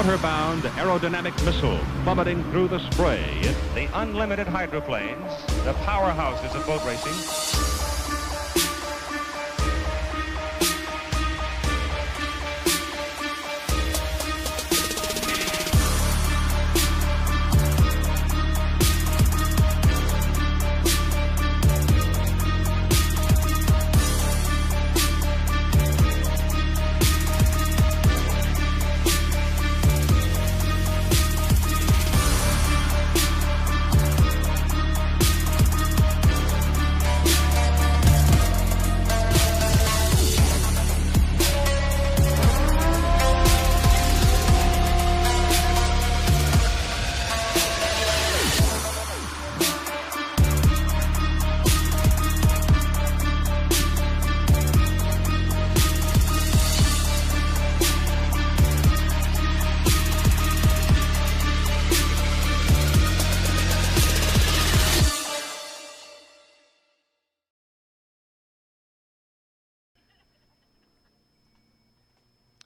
water-bound aerodynamic missile plummeting through the spray. The unlimited hydroplanes, the powerhouses of boat racing.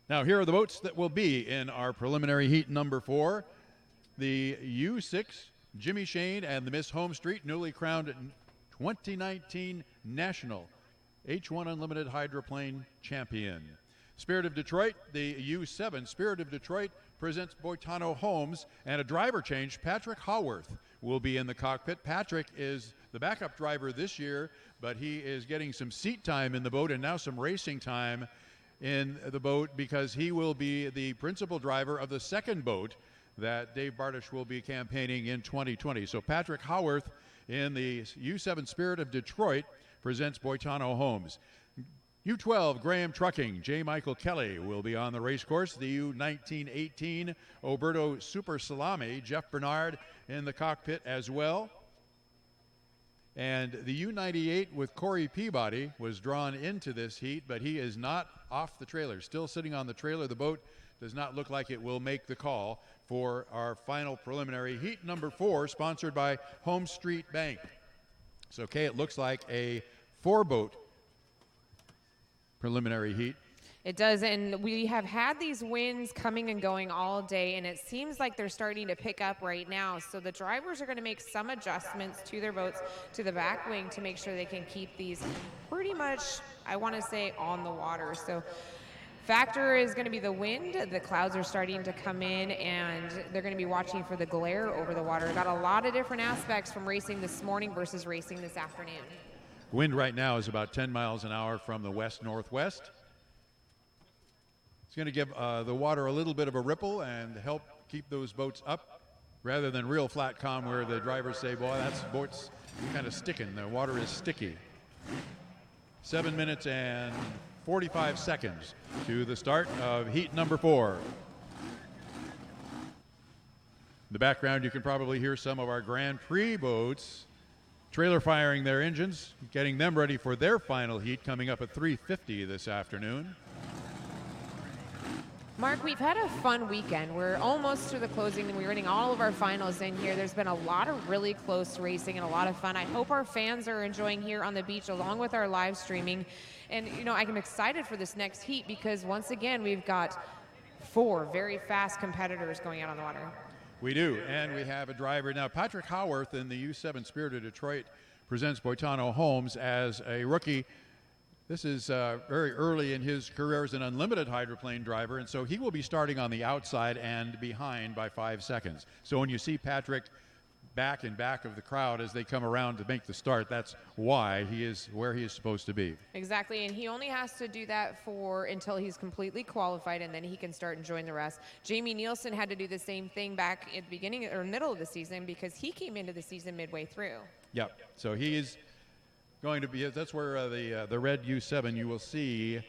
Now, here are the boats that will be in our preliminary heat number 4. The U6 Jimmy Shane and the Miss HomeStreet, newly crowned 2019 National H1 Unlimited Hydroplane Champion. Spirit of Detroit, the U7 Spirit of Detroit presents Boitano Homes, and a driver change. Patrick Haworth will be in the cockpit. Patrick is the backup driver this year, but he is getting some seat time in the boat and now some racing time in the boat, because he will be the principal driver of the second boat that Dave Bartish will be campaigning in 2020. So Patrick Haworth in the U7 Spirit of Detroit presents Boitano Homes. U12 Graham Trucking, J. Michael Kelly will be on the race course. The U19-18 Oberto Super Salami, Jeff Bernard in the cockpit as well. And the U98 with Corey Peabody was drawn into this heat, but he is not off the trailer, still sitting on the trailer. The boat does not look like it will make the call for our final preliminary heat number 4, sponsored by HomeStreet Bank. So, Kay, it looks like a 4-boat preliminary heat. It does, and we have had these winds coming and going all day, and it seems like they're starting to pick up right now. So the drivers are going to make some adjustments to their boats, to the back wing, to make sure they can keep these pretty much, I want to say, on the water. So factor is going to be the wind. The clouds are starting to come in, and they're going to be watching for the glare over the water. Got a lot of different aspects from racing this morning versus racing this afternoon. Wind right now is about 10 miles an hour from the west-northwest. It's going to give the water a little bit of a ripple and help keep those boats up, rather than real flat calm where the drivers say, boy, that's boat's kind of sticking. The water is sticky. 7 minutes and 45 seconds to the start of heat number 4. In the background, you can probably hear some of our Grand Prix boats trailer firing their engines, getting them ready for their final heat coming up at 3:50 this afternoon. Mark, we've had a fun weekend. We're almost to the closing, and we're running all of our finals in here. There's been a lot of really close racing and a lot of fun. I hope our fans are enjoying here on the beach along with our live streaming. And, you know, I'm excited for this next heat because, once again, we've got 4 very fast competitors going out on the water. We do, and we have a driver now. Patrick Haworth in the U7 Spirit of Detroit presents Boitano Homes as a rookie. This is very early in his career as an unlimited hydroplane driver, and so he will be starting on the outside and behind by 5 seconds. So when you see Patrick back in back of the crowd as they come around to make the start, that's why he is where he is supposed to be. Exactly, and he only has to do that until he's completely qualified, and then he can start enjoying the rest. Jamie Nielsen had to do the same thing back at the beginning or middle of the season because he came into the season midway through. Yep, so he is going to be, that's where the red U7, you will see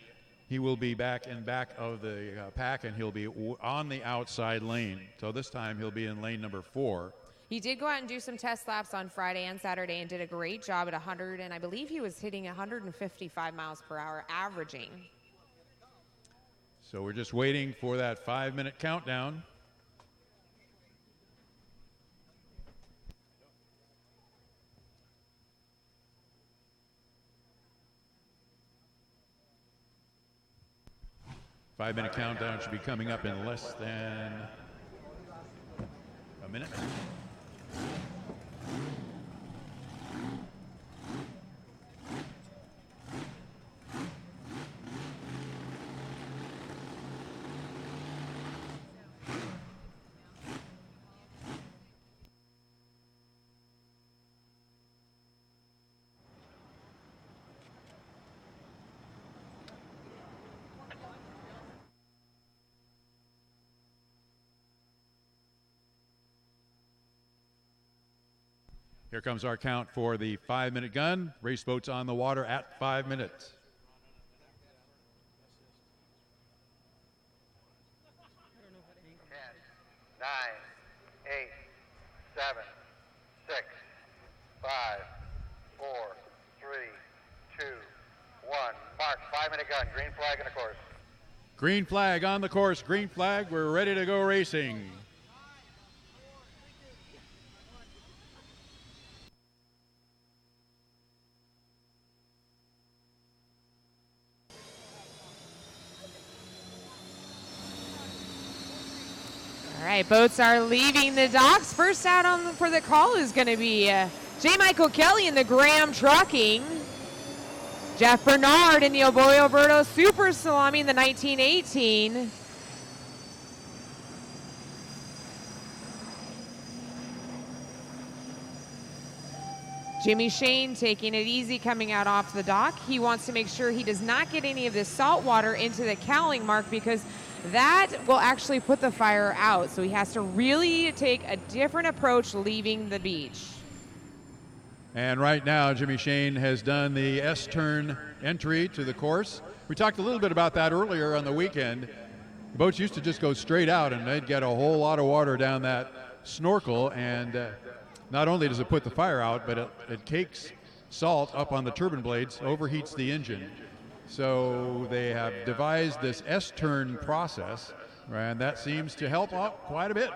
he will be back in back of the pack, and he'll be on the outside lane. So this time he'll be in lane number 4. He did go out and do some test laps on Friday and Saturday and did a great job at 100, and I believe he was hitting 155 miles per hour averaging. So we're just waiting for that 5-minute countdown. Five-minute countdown should be coming up in less than minute. Here comes our count for the 5-minute gun. Race boats on the water at 5 minutes. 10, 9, 8, 7, 6, 5, 4, 3, 2, 1. Mark, 5-minute gun, green flag on the course. Green flag on the course, green flag, we're ready to go racing. All right, boats are leaving the docks. First out for the call is going to be J. Michael Kelly in the Graham Trucking. Jeff Bernard in the Oboy Alberto Super Salami in the 1918. Jimmy Shane taking it easy coming out off the dock. He wants to make sure he does not get any of this salt water into the cowling mark because that will actually put the fire out. So he has to really take a different approach leaving the beach. And right now, Jimmy Shane has done the S-turn entry to the course. We talked a little bit about that earlier on the weekend. The boats used to just go straight out and they'd get a whole lot of water down that snorkel, and not only does it put the fire out, but it cakes salt up on the turbine blades, overheats the engine. So they have devised this S-turn process, and that seems to help out quite a bit.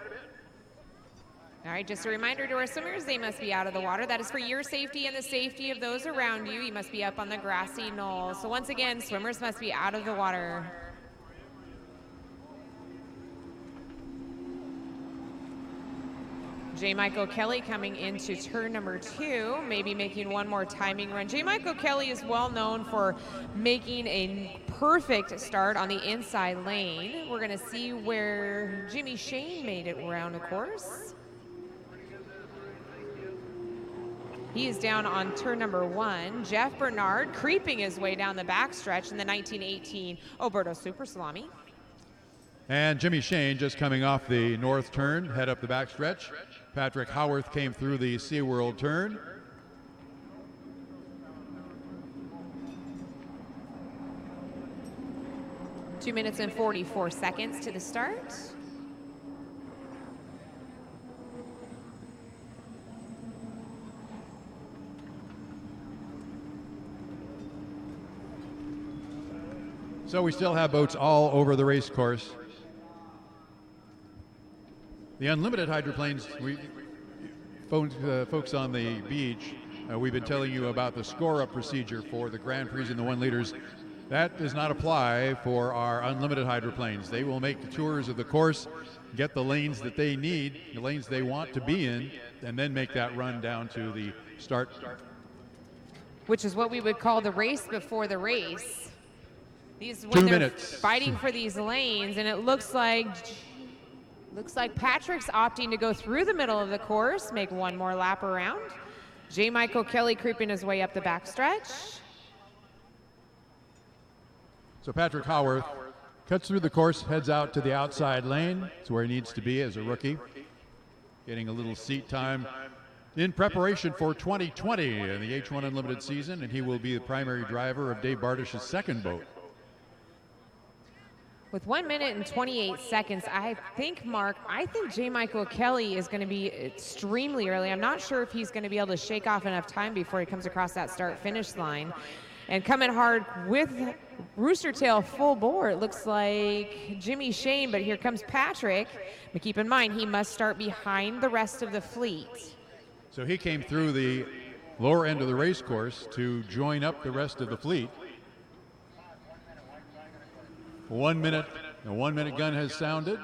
All right, just a reminder to our swimmers, they must be out of the water. That is for your safety and the safety of those around you. You must be up on the grassy knoll. So once again, swimmers must be out of the water. J. Michael Kelly coming into turn number 2, maybe making one more timing run. J. Michael Kelly is well known for making a perfect start on the inside lane. We're going to see where Jimmy Shane made it around the course. He is down on turn number 1. Jeff Bernard creeping his way down the backstretch in the 1918 Alberto Super Salami. And Jimmy Shane just coming off the north turn, head up the backstretch. Patrick Howarth came through the SeaWorld turn. Two minutes and 44 seconds to the start. So we still have boats all over the race course. The unlimited hydroplanes, folks on the beach, we've been telling you about the score-up procedure for the Grand Prix and the 1 liters. That does not apply for our unlimited hydroplanes. They will make the tours of the course, get the lanes that they need, the lanes they want to be in, and then make that run down to the start. Which is what we would call the race before the race. These, when 2 they're minutes. fighting for these lanes, and it looks like Patrick's opting to go through the middle of the course, make one more lap around. J. Michael Kelly creeping his way up the backstretch. So Patrick Howarth cuts through the course, heads out to the outside lane. It's where he needs to be as a rookie. Getting a little seat time in preparation for 2020 in the H1 Unlimited season, and he will be the primary driver of Dave Bardish's second boat. With 1 minute and 28 seconds, I think J. Michael Kelly is going to be extremely early. I'm not sure if he's going to be able to shake off enough time before he comes across that start-finish line. And coming hard with Rooster Tail full bore, it looks like Jimmy Shane, but here comes Patrick. But keep in mind, he must start behind the rest of the fleet. So he came through the lower end of the race course to join up the rest of the fleet. 1 minute, the 1 minute gun has sounded.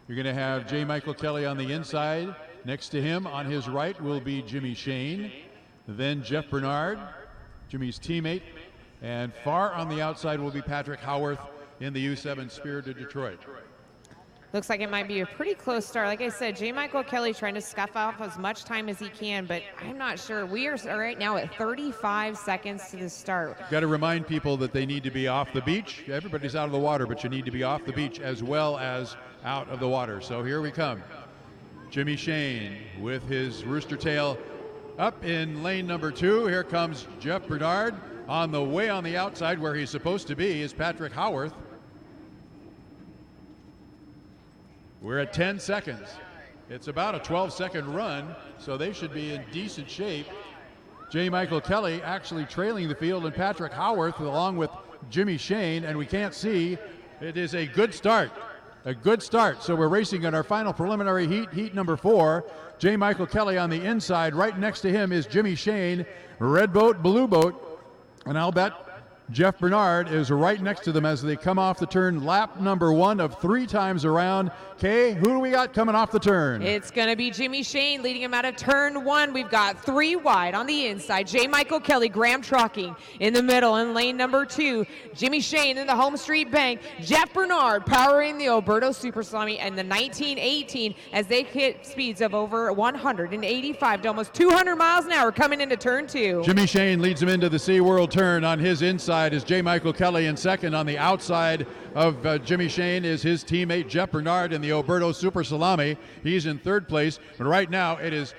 You're going to have J. Michael Kelly on the inside. Next to him on his right will be Jimmy Shane, then Jeff Bernard, Jimmy's teammate, and far on the outside will be Patrick Howarth in the U7 Spirit of Detroit. Looks like it might be a pretty close start. Like I said, J. Michael Kelly trying to scuff off as much time as he can, but I'm not sure. We are right now at 35 seconds to the start. Got to remind people that they need to be off the beach. Everybody's out of the water, but you need to be off the beach as well as out of the water. So here we come. Jimmy Shane with his rooster tail up in lane number 2. Here comes Jeff Bernard. On the way on the outside where he's supposed to be is Patrick Howarth. We're at 10 seconds. It's about a 12-second run, so they should be in decent shape. J. Michael Kelly actually trailing the field, and Patrick Howarth along with Jimmy Shane, and we can't see. It is a good start. A good start. So we're racing in our final preliminary heat number 4. J. Michael Kelly on the inside. Right next to him is Jimmy Shane, red boat, blue boat, and I'll bet Jeff Bernard is right next to them as they come off the turn. Lap number 1 of 3 times around. Kay, who do we got coming off the turn? It's going to be Jimmy Shane leading him out of turn 1. We've got 3 wide on the inside. J. Michael Kelly, Graham Trucking in the middle in lane number 2. Jimmy Shane in the HomeStreet Bank. Jeff Bernard powering the Alberto Super Salami and the 1918 as they hit speeds of over 185 to almost 200 miles an hour coming into turn 2. Jimmy Shane leads him into the SeaWorld turn. On his inside is J. Michael Kelly in second. On the outside of Jimmy Shane is his teammate Jeff Bernard in the Alberto Super Salami. He's in third place, but right now it is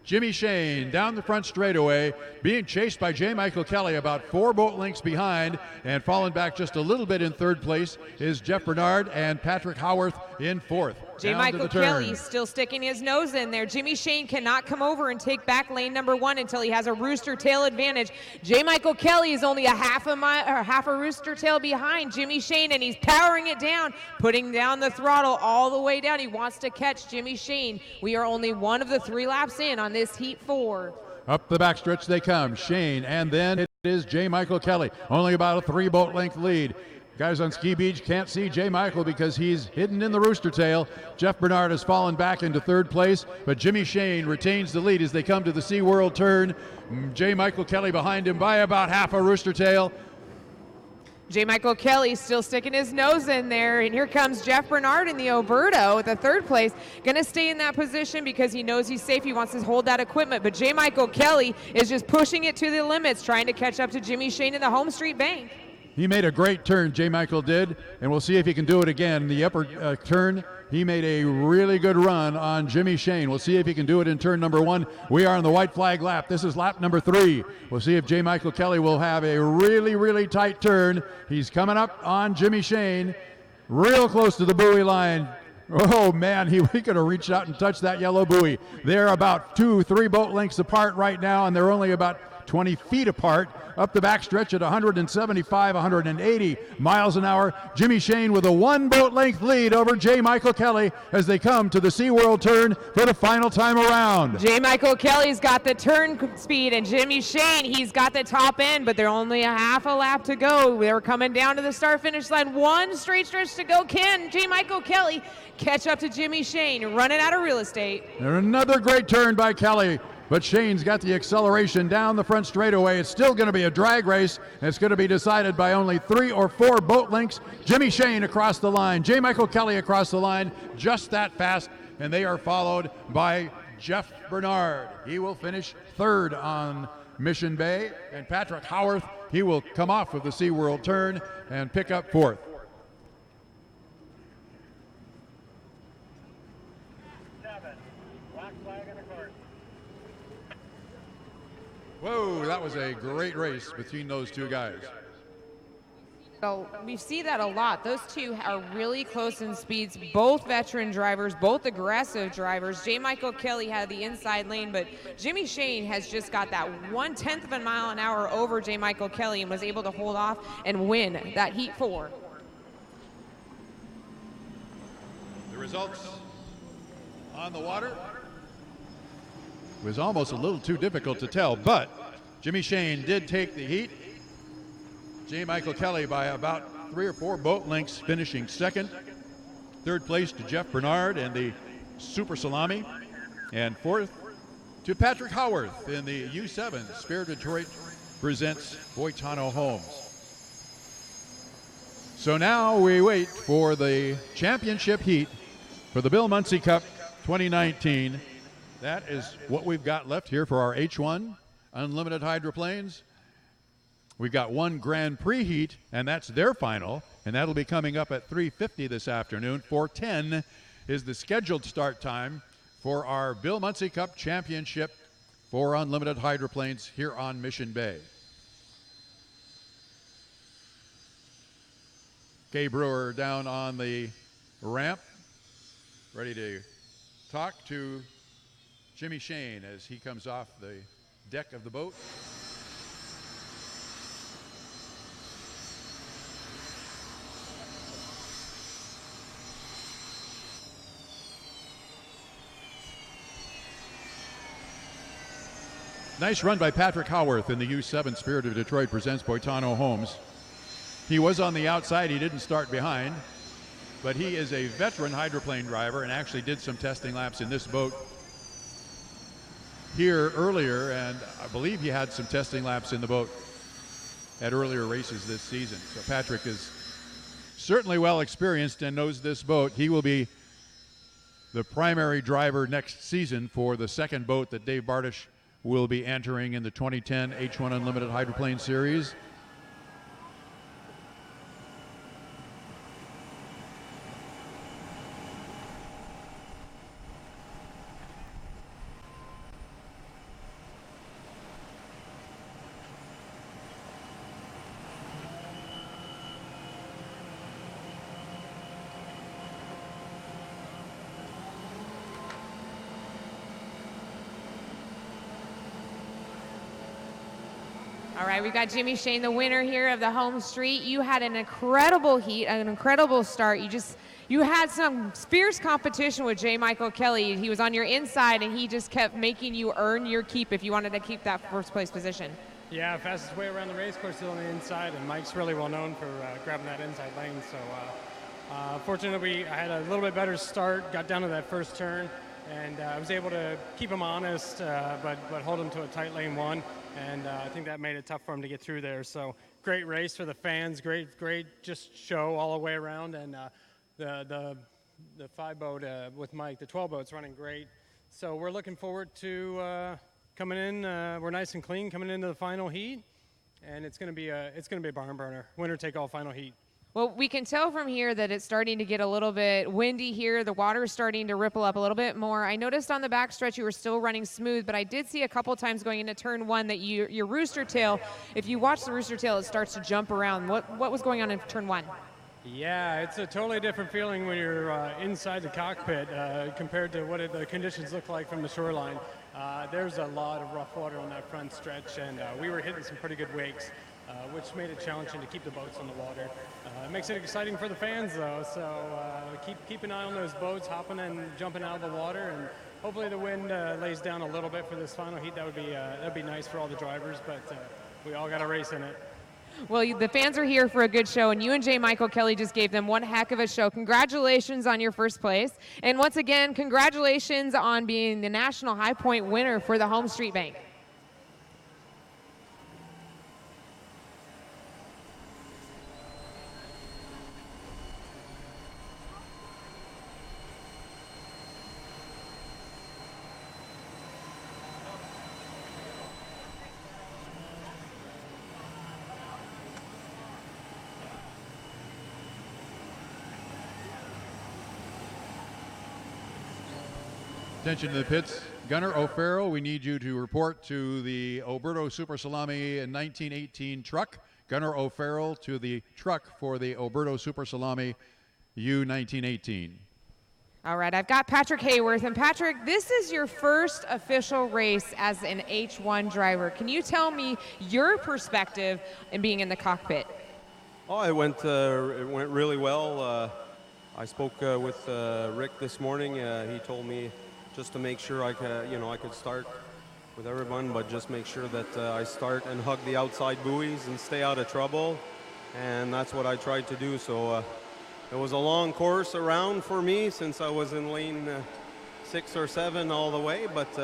Jimmy Shane down the front straightaway, being chased by J. Michael Kelly about 4 boat lengths behind, and falling back just a little bit in third place is Jeff Bernard and Patrick Howarth in fourth. J. Michael Kelly still sticking his nose in there. Jimmy Shane cannot come over and take back lane number 1 until he has a rooster tail advantage. J. Michael Kelly is only a half a rooster tail behind Jimmy Shane, and he's powering it down, putting down the throttle all the way down. He wants to catch Jimmy Shane. We are only 1 of the 3 laps in on this heat 4. Up the backstretch they come, Shane, and then it is J. Michael Kelly, only about a 3 boat length lead. Guys on Ski Beach can't see J. Michael because he's hidden in the rooster tail. Jeff Bernard has fallen back into third place, but Jimmy Shane retains the lead as they come to the SeaWorld turn. J. Michael Kelly behind him by about half a rooster tail. J. Michael Kelly still sticking his nose in there, and here comes Jeff Bernard in the Alberto at the third place. Gonna stay in that position because he knows he's safe. He wants to hold that equipment, but J. Michael Kelly is just pushing it to the limits, trying to catch up to Jimmy Shane in the HomeStreet Bank. He made a great turn, J. Michael did, and we'll see if he can do it again. The upper turn, he made a really good run on Jimmy Shane. We'll see if he can do it in turn number 1. We are on the white flag lap. This is lap number 3. We'll see if J. Michael Kelly will have a really, really tight turn. He's coming up on Jimmy Shane, real close to the buoy line. Oh man, he could have reached out and touched that yellow buoy. They're about 2-3 boat lengths apart right now, and they're only about 20 feet apart. Up the backstretch at 175, 180 miles an hour. Jimmy Shane with a 1 boat length lead over J. Michael Kelly as they come to the SeaWorld turn for the final time around. J. Michael Kelly's got the turn speed, and Jimmy Shane, he's got the top end, but they're only a half a lap to go. They're coming down to the start-finish line. 1 straight stretch to go. Can J. Michael Kelly catch up to Jimmy Shane, running out of real estate? Another great turn by Kelly. But Shane's got the acceleration down the front straightaway. It's still going to be a drag race, and it's going to be decided by only 3 or 4 boat lengths. Jimmy Shane across the line, J. Michael Kelly across the line, just that fast, and they are followed by Jeff Bernard. He will finish third on Mission Bay, and Patrick Howarth, he will come off of the SeaWorld turn and pick up fourth. Whoa, that was a great race between those 2 guys. So we see that a lot. Those 2 are really close in speeds, both veteran drivers, both aggressive drivers. J. Michael Kelly had the inside lane, but Jimmy Shane has just got that 1/10 of a mile an hour over J. Michael Kelly and was able to hold off and win that heat 4. The results on the water was almost a little too difficult to tell, but Jimmy Shane did take the heat. J. Michael Kelly by about 3 or 4 boat lengths, finishing second. Third place to Jeff Bernard and the Super Salami. And fourth to Patrick Howarth in the U7 Spirit of Detroit presents Boitano Homes. So now we wait for the championship heat for the Bill Munsey Cup 2019. That is what we've got left here for our H1 Unlimited Hydroplanes. We've got one Grand Prix heat, and that's their final, and that'll be coming up at 3:50 this afternoon. 4:10 is the scheduled start time for our Bill Munsey Cup Championship for Unlimited Hydroplanes here on Mission Bay. Kay Brewer down on the ramp, ready to talk to Jimmy Shane as he comes off the deck of the boat. Nice run by Patrick Howarth in the U7 Spirit of Detroit presents Boitano Homes. He was on the outside, he didn't start behind, but he is a veteran hydroplane driver and actually did some testing laps in this boat here earlier, and I believe he had some testing laps in the boat at earlier races this season. So Patrick is certainly well experienced and knows this boat. He will be the primary driver next season for the second boat that Dave Bartish will be entering in the 2010 H1 Unlimited Hydroplane Series. All right, we've got Jimmy Shane, the winner here of the HomeStreet. You had an incredible heat, an incredible start. You had some fierce competition with J. Michael Kelly. He was on your inside, and he just kept making you earn your keep if you wanted to keep that first place position. Yeah, fastest way around the race course still on the inside, and Mike's really well known for grabbing that inside lane. So fortunately, I had a little bit better start, got down to that first turn, and I was able to keep him honest, but hold him to a tight lane one. And I think that made it tough for him to get through there. So great race for the fans, great just show all the way around. And the 5 boat with Mike, the 12 boat's running great. So we're looking forward to coming in. We're nice and clean coming into the final heat, and it's going to be a barn burner. Winner take all final heat. Well, we can tell from here that it's starting to get a little bit windy here. The water is starting to ripple up a little bit more. I noticed on the backstretch you were still running smooth, but I did see a couple times going into turn 1 that your rooster tail, if you watch the rooster tail, it starts to jump around. What was going on in turn 1? Yeah, it's a totally different feeling when you're inside the cockpit compared to what the conditions look like from the shoreline. There's a lot of rough water on that front stretch, and we were hitting some pretty good wakes, which made it challenging to keep the boats on the water. It makes it exciting for the fans, though, so keep an eye on those boats hopping and jumping out of the water, and hopefully the wind lays down a little bit for this final heat. That'd be nice for all the drivers, but we all got a race in it. Well, the fans are here for a good show, and you and J. Michael Kelly just gave them one heck of a show. Congratulations on your first place. And once again, congratulations on being the National High Point winner for the HomeStreet Bank. Attention to the pits. Gunnar O'Farrell, we need you to report to the Oberto Super Salami in 1918 truck. Gunnar O'Farrell to the truck for the Oberto Super Salami U1918. All right, I've got Patrick Hayworth. And Patrick, this is your first official race as an H1 driver. Can you tell me your perspective in being in the cockpit? Oh, it went really well. I spoke with Rick this morning. He told me just to make sure I could start with everyone, but just make sure that I start and hug the outside buoys and stay out of trouble. And that's what I tried to do. So it was a long course around for me since I was in lane 6 or 7 all the way, but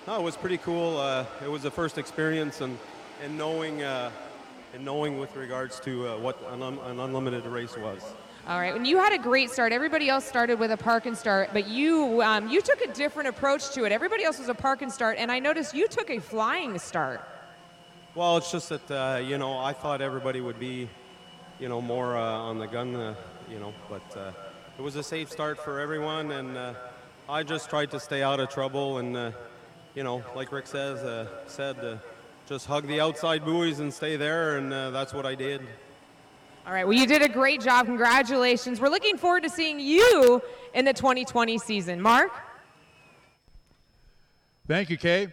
no, it was pretty cool. It was the first experience and knowing with regards to what an unlimited race was. All right, and you had a great start. Everybody else started with a park and start, but you took a different approach to it. Everybody else was a park and start, and I noticed you took a flying start. Well, it's just that I thought everybody would be, more on the gun, but it was a safe start for everyone, and I just tried to stay out of trouble, and like Rick said, just hug the outside buoys and stay there, and that's what I did. All right, well, you did a great job. Congratulations. We're looking forward to seeing you in the 2020 season. Mark? Thank you, Kay.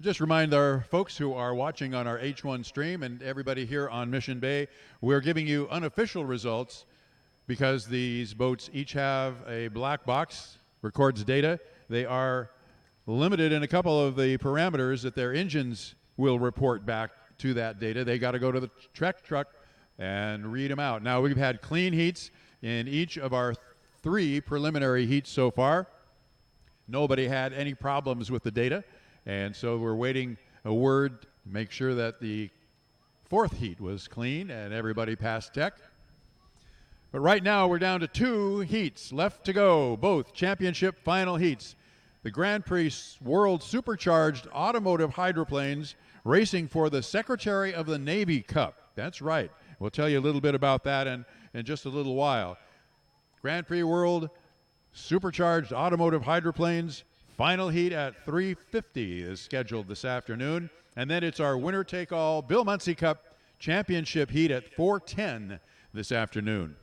Just remind our folks who are watching on our H1 stream and everybody here on Mission Bay, we're giving you unofficial results because these boats each have a black box, records data. They are limited in a couple of the parameters that their engines will report back to that data. They got to go to the Trek truck and read them out. Now, we've had clean heats in each of our 3 preliminary heats so far. Nobody had any problems with the data, and so we're waiting a word to make sure that the 4th heat was clean and everybody passed tech. But right now, we're down to 2 heats left to go, both championship final heats. The Grand Prix World Supercharged Automotive Hydroplanes racing for the Secretary of the Navy Cup. That's right. We'll tell you a little bit about that in just a little while. Grand Prix World Supercharged Automotive Hydroplanes, final heat at 3:50 is scheduled this afternoon. And then it's our winner-take-all Bill Munsey Cup Championship heat at 4:10 this afternoon.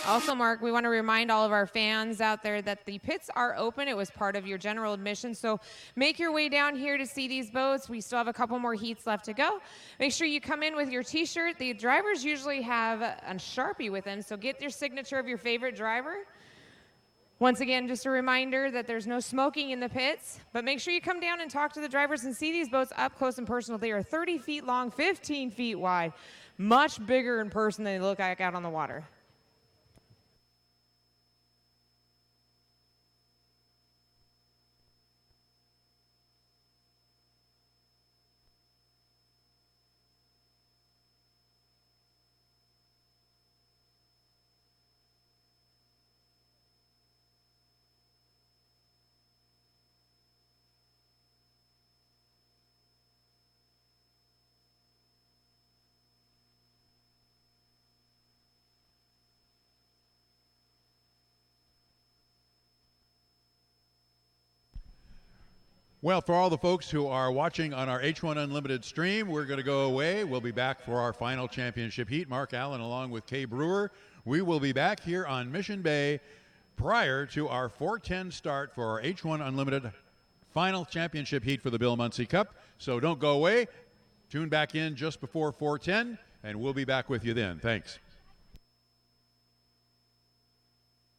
Also, Mark, we want to remind all of our fans out there that the pits are open. It was part of your general admission, so make your way down here to see these boats. We still have a couple more heats left to go. Make sure you come in with your T-shirt. The drivers usually have a Sharpie with them, so get your signature of your favorite driver. Once again, just a reminder that there's no smoking in the pits, but make sure you come down and talk to the drivers and see these boats up close and personal. They are 30 feet long, 15 feet wide, much bigger in person than they look like out on the water. Well, for all the folks who are watching on our H1 Unlimited stream, we're going to go away. We'll be back for our final championship heat. Mark Allen along with Kay Brewer. We will be back here on Mission Bay prior to our 4:10 start for our H1 Unlimited final championship heat for the Bill Munsey Cup. So don't go away. Tune back in just before 4:10, and we'll be back with you then. Thanks.